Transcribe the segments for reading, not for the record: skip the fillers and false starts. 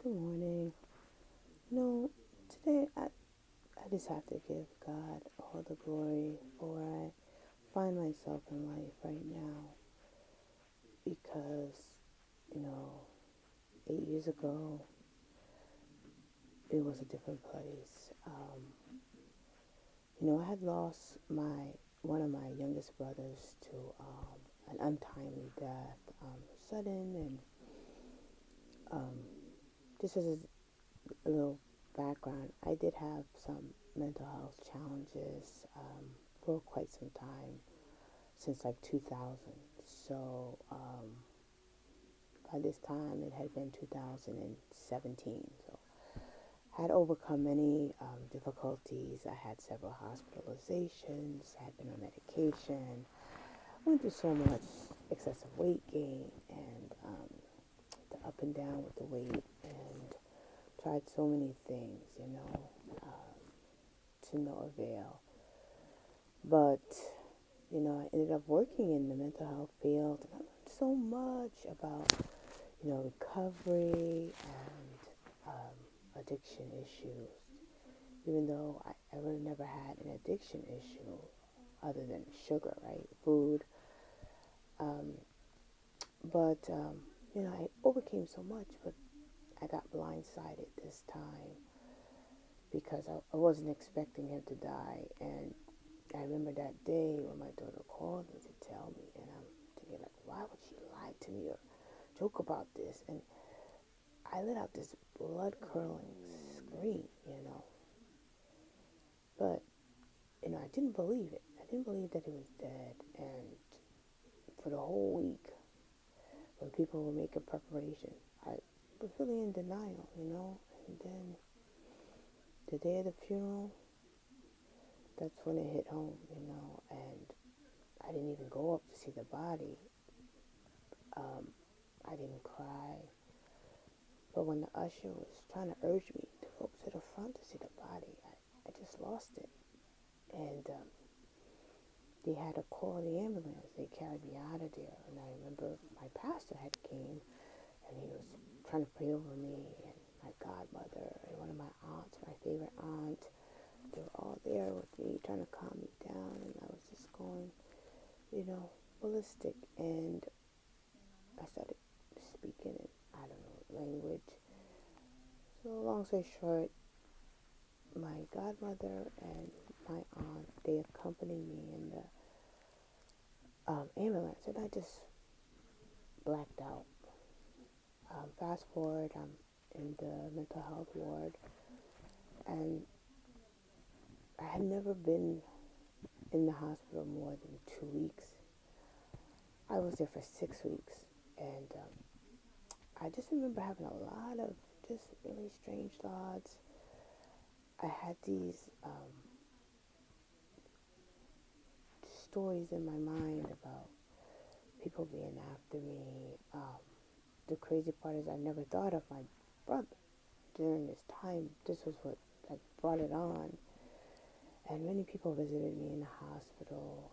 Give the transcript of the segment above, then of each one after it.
Good morning. Today I just have to give God all the glory for where I find myself in life right now because, you know, 8 years ago it was a different place. I had lost one of my youngest brothers to an untimely death, sudden, and um, just as a little background, I did have some mental health challenges for quite some time, since like 2000. So by this time, it had been 2017. So I had overcome many difficulties. I had several hospitalizations, had been on medication, went through so much excessive weight gain and the up and down with the weight, and tried so many things, to no avail. But, I ended up working in the mental health field, and I learned so much about, recovery and addiction issues, even though I really never had an addiction issue other than sugar, right? Food. Um, but I overcame so much, but I got blindsided this time because I wasn't expecting him to die. And I remember that day when my daughter called me to tell me, and I'm thinking, like, why would she lie to me or joke about this? And I let out this blood curdling scream. But, I didn't believe it. I didn't believe that he was dead. And for the whole week, when people were making preparation, I was really in denial. And then the day of the funeral, that's when it hit home. And I didn't even go up to see the body. I didn't cry. But when the usher was trying to urge me to go up to the front to see the body, I just lost it. And they had to call the ambulance. They carried me out of there. And I remember my pastor had came, and he was trying to pray over me, and my godmother and one of my aunts, my favorite aunt. They were all there with me trying to calm me down, and I was just going, ballistic. And I started speaking in, I don't know, language. So long story short, my godmother and my aunt, they accompanied me in the ambulance, and I just blacked out. Fast forward, I'm in the mental health ward, and I had never been in the hospital more than 2 weeks. I was there for 6 weeks, and I just remember having a lot of just really strange thoughts. I had these stories in my mind about people being after me. The crazy part is I never thought of my brother during this time. This was what like brought it on. And many people visited me in the hospital,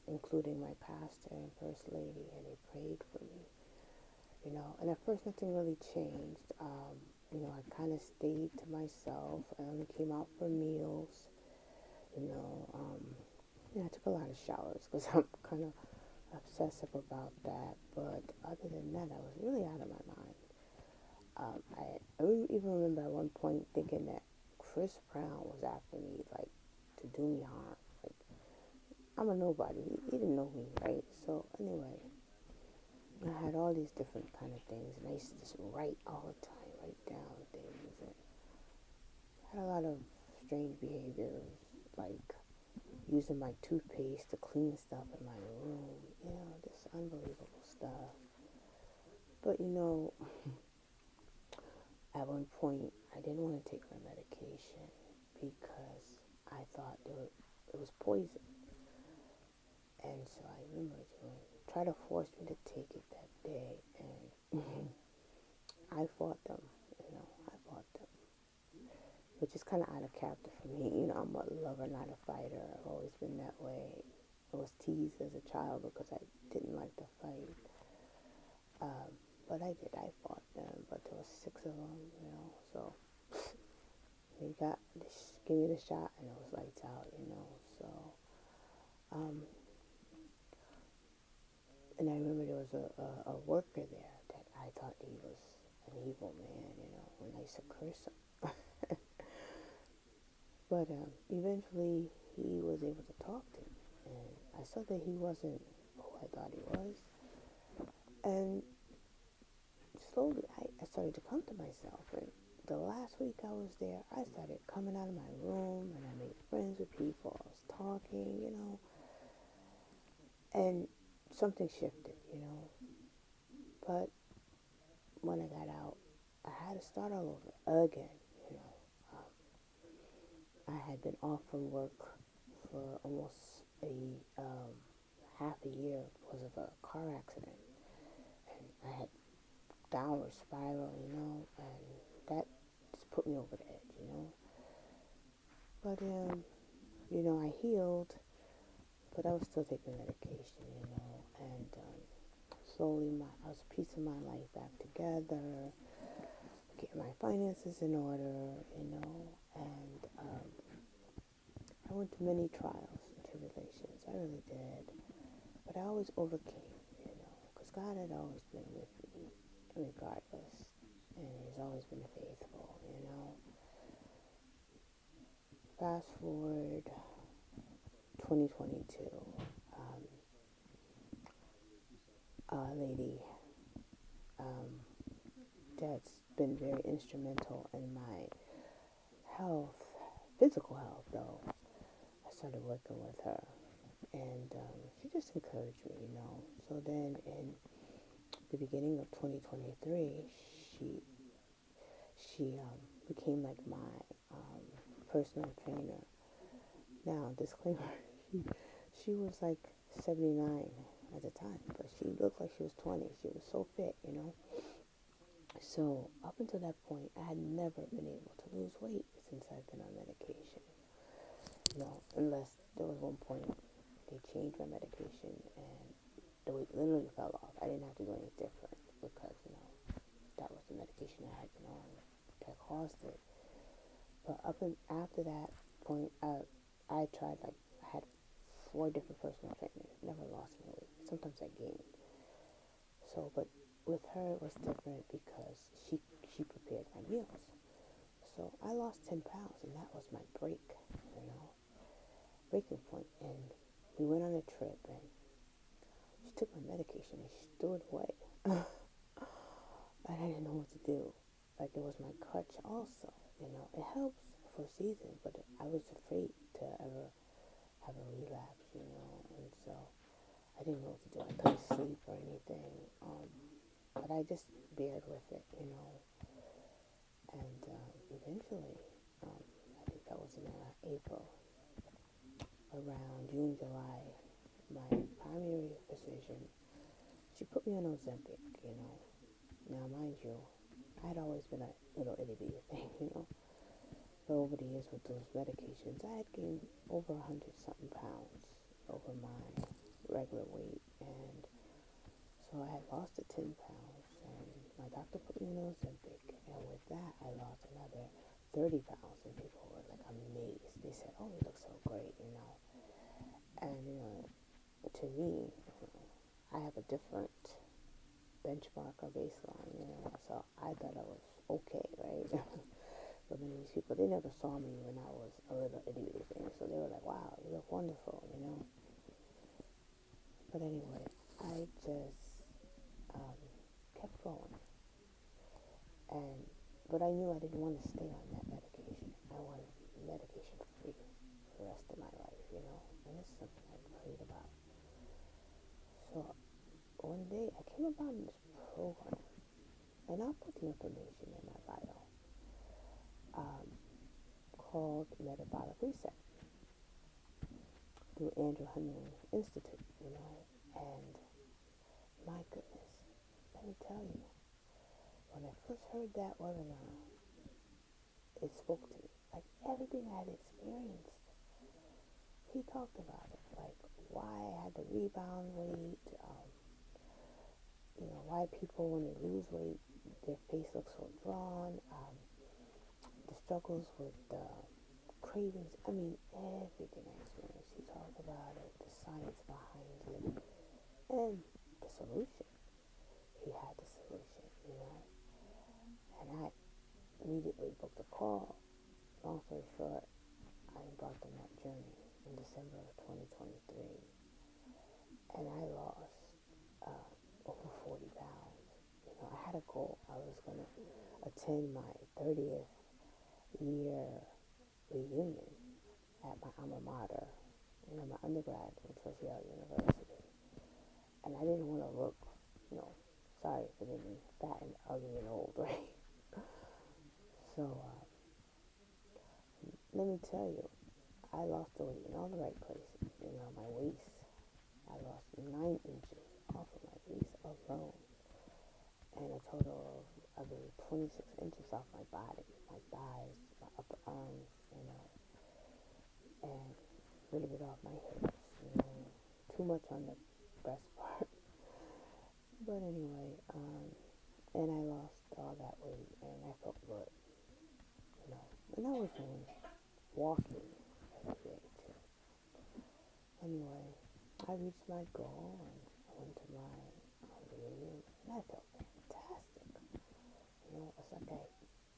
including my pastor and first lady, and they prayed for me. And at first nothing really changed. I kind of stayed to myself. I only came out for meals. You know, um, I took a lot of showers because I'm kind of obsessive about that. But other than that, I was really out of my mind. I even remember at one point thinking that Chris Brown was after me, like, to do me harm. Like, I'm a nobody. He didn't know me, right? So anyway, I had all these different kind of things, and I used to just write all the time, write down things, and I had a lot of strange behaviors, like using my toothpaste to clean stuff in my room, just unbelievable stuff. But at one point, I didn't want to take my medication because I thought it was poison. And so I remember doing, try to force me to take it that day, and I fought them, I fought them, which is kind of out of character for me. I'm a lover, not a fighter. I've always been that way. I was teased as a child because I didn't like to fight. But I did. I fought them, but there was 6 of them, gave me the shot, and it was lights out, So, um, and I remember there was a worker there that I thought he was an evil man, and I used to curse him. But eventually he was able to talk to me, and I saw that he wasn't who I thought he was. And slowly I started to come to myself. And the last week I was there, I started coming out of my room, and I made friends with people. I was talking, and something shifted. But when I got out, I had to start all over again. I had been off from work for almost half a year because of a car accident. And I had downward spiral, and that just put me over the edge. But, I healed, but I was still taking medication, and slowly I was piecing my life back together, getting my finances in order, and I went through many trials and tribulations. I really did. But I always overcame, because God had always been with me, regardless. And He's always been faithful. Fast forward 2022, a lady that's been very instrumental in my health, physical health, though. I started working with her, and she just encouraged me. So then in the beginning of 2023, she became like my personal trainer. Now, disclaimer, she was like 79 at the time, but she looked like she was 20. She was so fit. So up until that point, I had never been able to lose weight since I've been on medication. Unless there was one point they changed my medication and the weight literally fell off. I didn't have to do anything different because, that was the medication I had been on that caused it. But after that point, I tried, I had 4 different personal trainers, never lost any weight. Sometimes I gained. So, but with her it was different because she prepared my meals. So I lost 10 pounds, and that was my breaking point. And we went on a trip, and she took my medication and she threw it away. And I didn't know what to do. Like, it was my crutch also. It helps for a season, but I was afraid to ever have a relapse, and so I didn't know what to do. I couldn't sleep or anything, but I just bared with it, and eventually, I think that was in April, around June, July, my primary physician, she put me on Ozempic. Now, mind you, I had always been a little itty-bitty thing, But over the years with those medications, I had gained over 100-something pounds over my regular weight. And so I had lost the 10 pounds, and my doctor put me on Ozempic. And with that, I lost another 30 pounds, and people were like amazed. They said, "Oh, you look so great," And, to me, I have a different benchmark or baseline, so I thought I was okay, right? But many of these people, they never saw me when I was a little itty-bitty thing, so they were like, "Wow, you look wonderful," But anyway, I just kept going, but I knew I didn't want to stay on that medication. I wanted medication free for the rest of my life, and this is something I prayed about. So one day I came upon this program, and I'll put the information in my bio, called Metabolic Reset through Andrew Humming Institute, and my goodness, let me tell you, when I first heard that webinar, it spoke to me. Like, everything I had experienced, he talked about it, like why I had to rebound weight, why people, when they lose weight, their face looks so drawn, the struggles with cravings. I mean, everything I experienced. He talked about it, the science behind it, and the solution. He had the solution, you know. And I immediately booked a call. Long story short, I embarked on that journey in December of 2023, and I lost over 40 pounds. You know, I had a goal. I was going to attend my 30th year reunion at my alma mater, you know, my undergrad, which was Yale University. And I didn't want to look, you know, sorry for being fat and ugly and old, right? So, let me tell you, I lost the weight in all the right places. You know, my waist, I lost 9 inches off of my waist alone. And a total of, I believe, 26 inches off my body, my thighs, my upper arms, you know, and a little bit off my hips, you know, too much on the breast part. But anyway, and I lost all that weight, and I felt good, you know, and I was doing walking every day too. Anyway, I reached my goal, and I went to my reunion, and I felt fantastic. You know, it's like I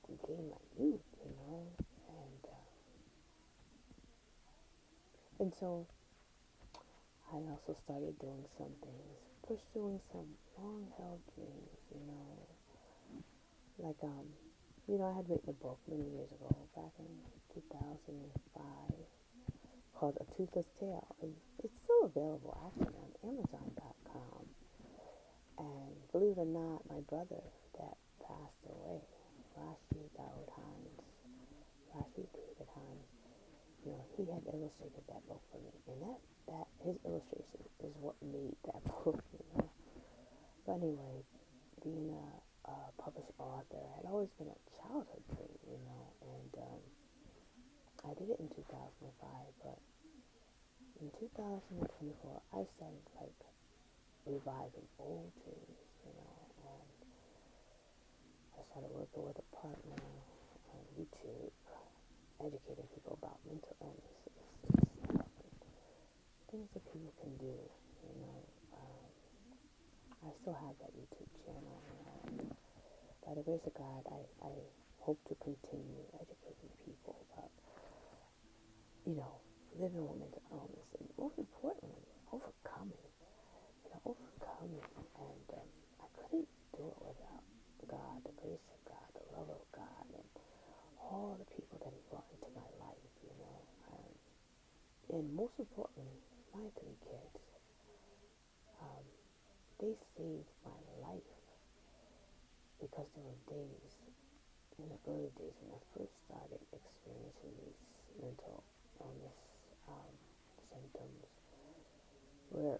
regained my youth, you know, and so I also started doing some things, pursuing some long-held dreams, you know, like, you know, I had written a book many years ago, back in 2005, called A Toothless Tale, and it's still available, actually, on Amazon.com, and believe it or not, my brother that passed away, Rashid David Hines, you know, he had illustrated that book for me, and that his illustration is what made that book, you know. But anyway, being a published author had always been a childhood dream, you know, and I did it in 2005, but in 2024, I started, like, reviving old dreams, you know, and I started working with a partner on YouTube, educating people about mental illnesses and stuff, and things that people can do, you know. I still have that YouTube channel, you know, and by the grace of God, I hope to continue educating people about, you know, living with mental illness, and most importantly, overcoming, and I couldn't do it without God, the grace of God, the love of God, and all the people that He brought into my life, you know, and most importantly, my 3 kids, they saved my life, because there were days, in the early days when I first started experiencing these mental illness symptoms, where,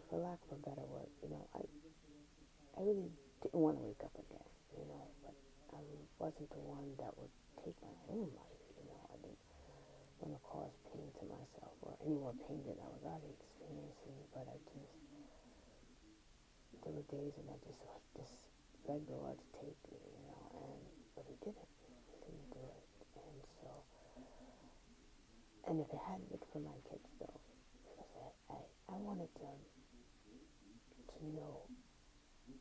for lack of a better word, you know, I really didn't want to wake up again, you know, but I wasn't the one that would take my own life, you know. I didn't want to cause pain to myself, or any more pain than I was already experiencing, but there were days when I just begged the Lord to take me, you know, but He didn't do it, and so, and if it hadn't been for my kids, though, because I wanted them to know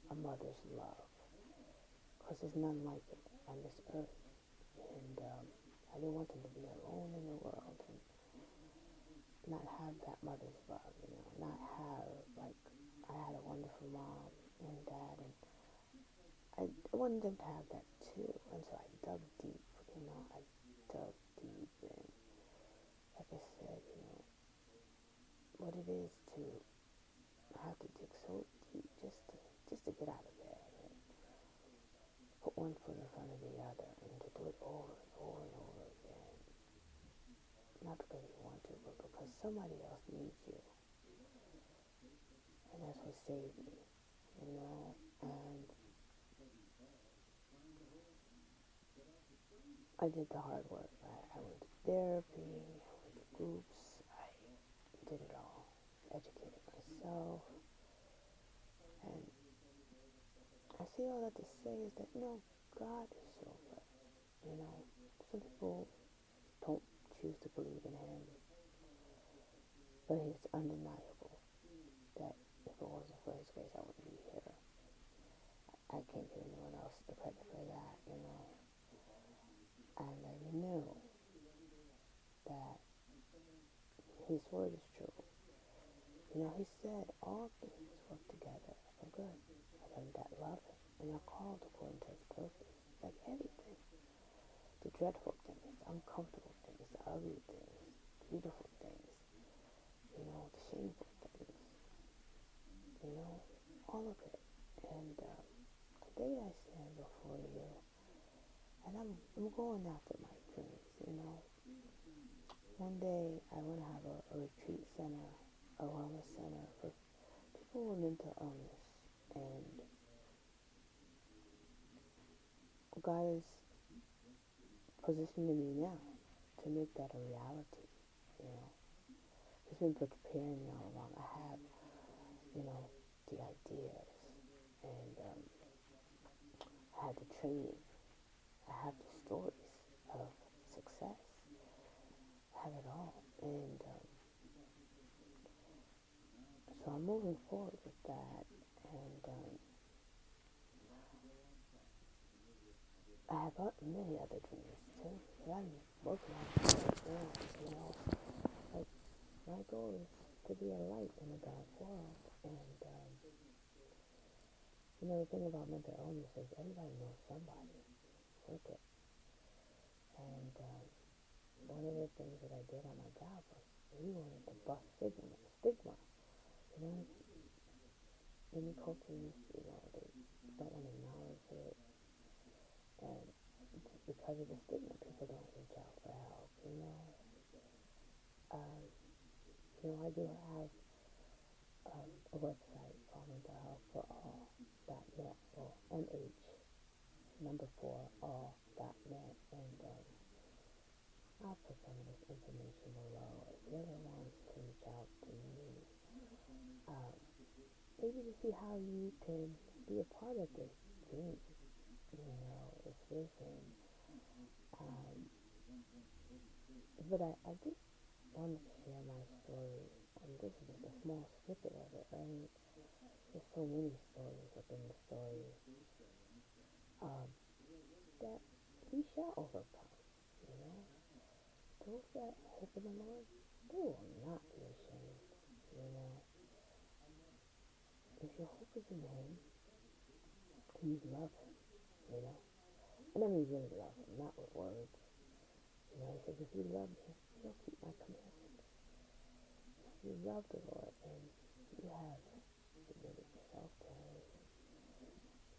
a mother's love, because there's none like it on this earth, and I didn't want them to be alone in the world, and not have that mother's love, you know, not have, like, I had a wonderful mom and dad, and I wanted them to have that too, and so I dug deep, you know, and like I said, you know, what it is to have to dig so deep just to get out of bed, and put one foot in front of the other, and to do it over and over and over again, not because you want to, but because somebody else needs you, and that's what saved me, you know. And I did the hard work. I went to therapy, I went to groups, I did it all, educated myself, and I say all that to say is that, you know, God is so good. You know, some people don't choose to believe in him, but it's undeniable that if it wasn't for his grace, I wouldn't be here. I can't give anyone else the credit for that, you know. And I know that his word is true. You know, he said all things work together for good for them that love him and are called according to his purpose. Like everything. The dreadful things, the uncomfortable things, the ugly things, the beautiful things, you know, the shameful things, you know, all of it. And today I stand before you, and I'm going after my dreams, you know. One day I want to have a retreat center, a wellness center for people with mental illness, and God is positioning me now to make that a reality, you know. He's been preparing me all along. I have, you know, the ideas, and I have the training, I have the stories of success, I have it all, and so I'm moving forward with that, and I have many other dreams too that I'm working on right now, you know. Like, my goal is to be a light in a dark world, and you know, the thing about mental illness is everybody knows somebody with it, and one of the things that I did on my job was we wanted to bust stigma. You know, many cultures, you know, they don't want to acknowledge it, and because of the stigma, people don't reach out for help. Um, you know, I do have a website called Mental Health for All.net, or MH4all.net, and I'll put some of this information below if you ever want to reach out to me. Maybe to see how you can be a part of this dream, you know, this vision. But I just wanted to share my story, and this is just a small snippet of it, right? There's so many stories within the story that we shall overcome, you know. Those that hope in the Lord, they will not be ashamed, you know. If your hope is in him, and you love him, you know. And I mean really love him, not with words. You know, he says, if you love me, you'll keep my commandments. If you love the Lord and you have submitted yourself to him,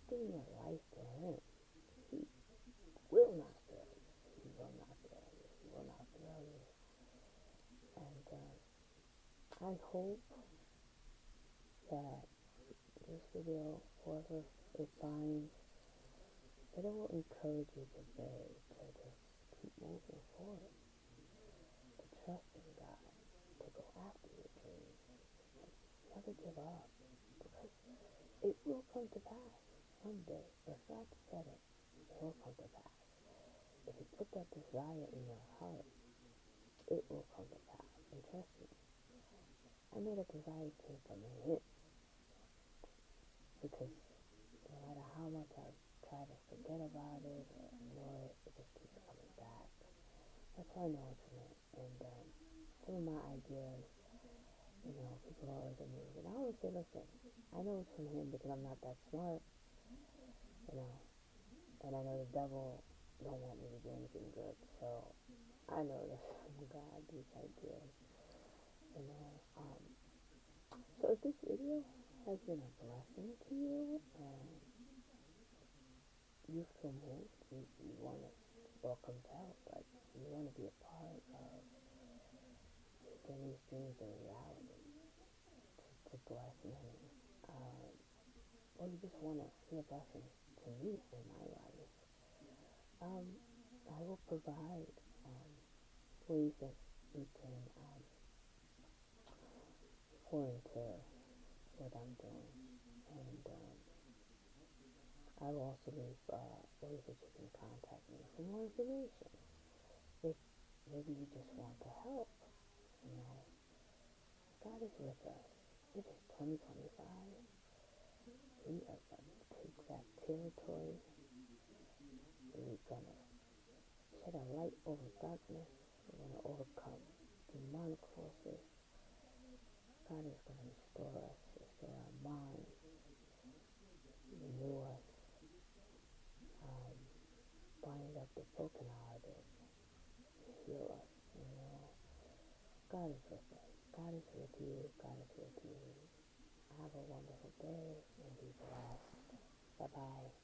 giving your life to him, he will not fail you. He will not fail you. He will not fail you. And I hope that this video, whoever it finds, that it will encourage you today to just keep moving forward, to trust in God, to go after your dreams, and never give up, because it will come to pass one day. If God said it, it will come to pass. If you put that desire in your heart, it will come to pass. And trust me, I know that desire came from him, because no matter how much I try to forget about it or ignore it, it just keeps coming back. That's why I know it's from him. And some of my ideas, you know, people are always amazed. And I always say, listen, I know it's from him because I'm not that smart, you know, and I know the devil don't want me to do anything good. So I know that's from God, these ideas, you know. So if this video has been a blessing to you and you feel moved, you want to welcome help, like you want to be a part of making these dreams a reality, to bless many, or you just want to be a blessing to me in my life, I will provide ways that you can pour into what I'm doing, and I will also leave ways that you can contact me for more information. If maybe you just want to help, you know, God is with us. It is 2025. We are going to take back territory. We're going to shed a light over darkness. We're going to overcome demonic forces. God is going to restore us, restore our minds, renew us, bind up the brokenhearted, heal us, you know. God is with us. God is with you. God is with you. Have a wonderful day and be blessed. Bye-bye.